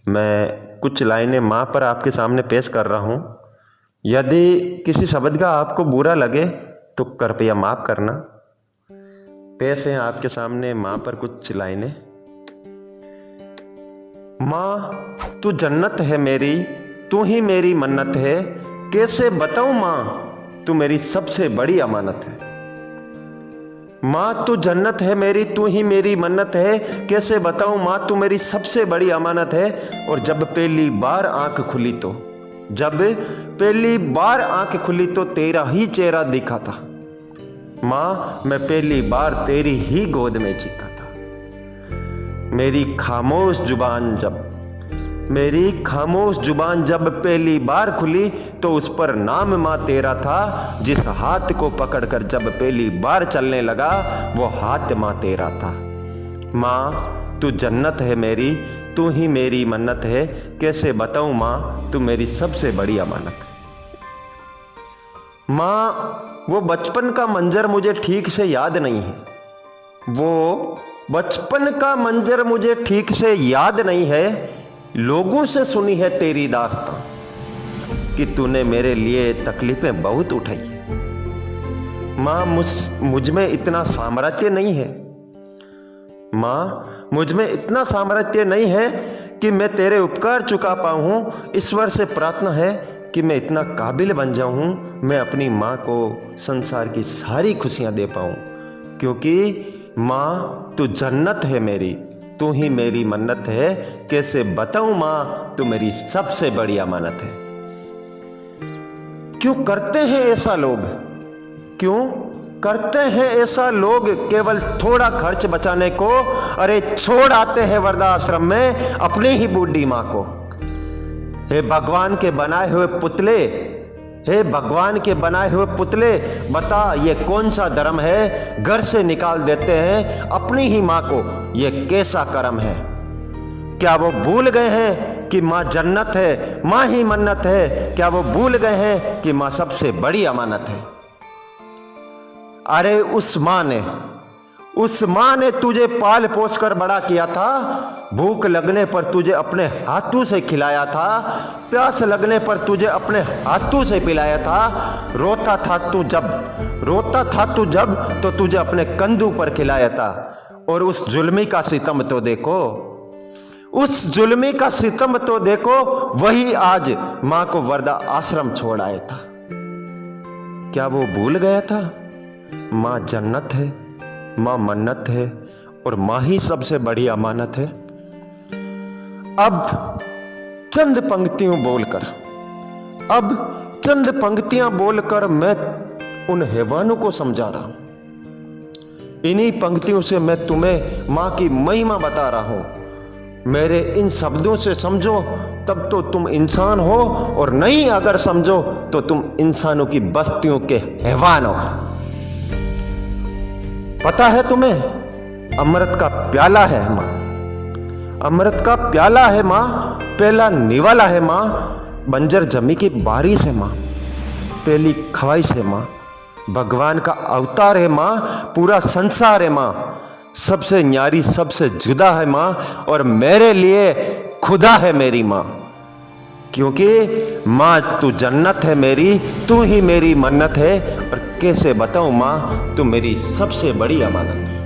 मैं कुछ लाइनें माँ पर आपके सामने पेश कर रहा हूँ। यदि किसी शब्द का आपको बुरा लगे तो कृपया माफ़ करना। पेश हैं आपके सामने माँ पर कुछ लाइनें। माँ तू जन्नत है मेरी, तू ही मेरी मन्नत है, कैसे बताऊँ माँ तू मेरी सबसे बड़ी अमानत है। माँ तू जन्नत है मेरी, तू ही मेरी मन्नत है, कैसे बताऊं माँ तू मेरी सबसे बड़ी अमानत है। और जब पहली बार आंख खुली तो तेरा ही चेहरा दिखा था। माँ मैं पहली बार तेरी ही गोद में चीखा था। मेरी खामोश जुबान जब पहली बार खुली तो उस पर नाम माँ तेरा था। जिस हाथ को पकड़कर जब पहली बार चलने लगा वो हाथ माँ तेरा था। माँ तू जन्नत है मेरी, तू ही मेरी मन्नत है, कैसे बताऊँ माँ तू मेरी सबसे बड़ी अमानत है। माँ वो बचपन का मंजर मुझे ठीक से याद नहीं है, लोगों से सुनी है तेरी दास्तां कि तूने मेरे लिए तकलीफें बहुत उठाई है। माँ मुझ में इतना सामर्थ्य नहीं है कि मैं तेरे उपकार चुका पाऊँ। ईश्वर से प्रार्थना है कि मैं इतना काबिल बन जाऊँ, मैं अपनी माँ को संसार की सारी खुशियाँ दे पाऊँ। क्योंकि माँ तू जन्नत है मेरी, तू ही मेरी मन्नत है, कैसे बताऊं माँ तू मेरी सबसे बड़ी अमानत है। क्यों करते हैं ऐसा लोग केवल थोड़ा खर्च बचाने को। अरे छोड़ आते हैं वृद्धाश्रम में अपनी ही बूढ़ी माँ को। हे भगवान के बनाए हुए पुतले, बता ये कौन सा धर्म है। घर से निकाल देते हैं अपनी ही माँ को, ये कैसा कर्म है। क्या वो भूल गए हैं कि माँ जन्नत है, माँ ही मन्नत है। क्या वो भूल गए हैं कि माँ सबसे बड़ी अमानत है। अरे उस माँ ने तुझे पाल पोस कर बड़ा किया था। भूख लगने पर तुझे अपने हाथों से खिलाया था, प्यास लगने पर तुझे अपने हाथों से पिलाया था। रोता था तू जब तो तुझे अपने कंधों पर खिलाया था। और उस जुल्मी का सितम तो देखो, वही आज माँ को वृद्धा आश्रम छोड़ आया था। क्या वो भूल गया था माँ जन्नत है, माँ मन्नत है और माँ ही सबसे बड़ी अमानत है। अब चंद पंक्तियां बोलकर मैं उन हैवानों को समझा रहा हूं। इन्हीं पंक्तियों से मैं तुम्हें माँ की महिमा बता रहा हूं। मेरे इन शब्दों से समझो तब तो तुम इंसान हो, और नहीं अगर समझो तो तुम इंसानों की बस्तियों के हैवान हो। पता है तुम्हें अमृत का प्याला है माँ, पहला निवाला है माँ, बंजर जमी की बारिश है माँ, पहली ख्वाहिश है माँ, भगवान का अवतार है माँ, पूरा संसार है माँ, सबसे न्यारी सबसे जुदा है माँ, और मेरे लिए खुदा है मेरी माँ। क्योंकि माँ तू जन्नत है मेरी, तू ही मेरी मन्नत है, और कैसे बताऊँ माँ तू मेरी सबसे बड़ी अमानत है।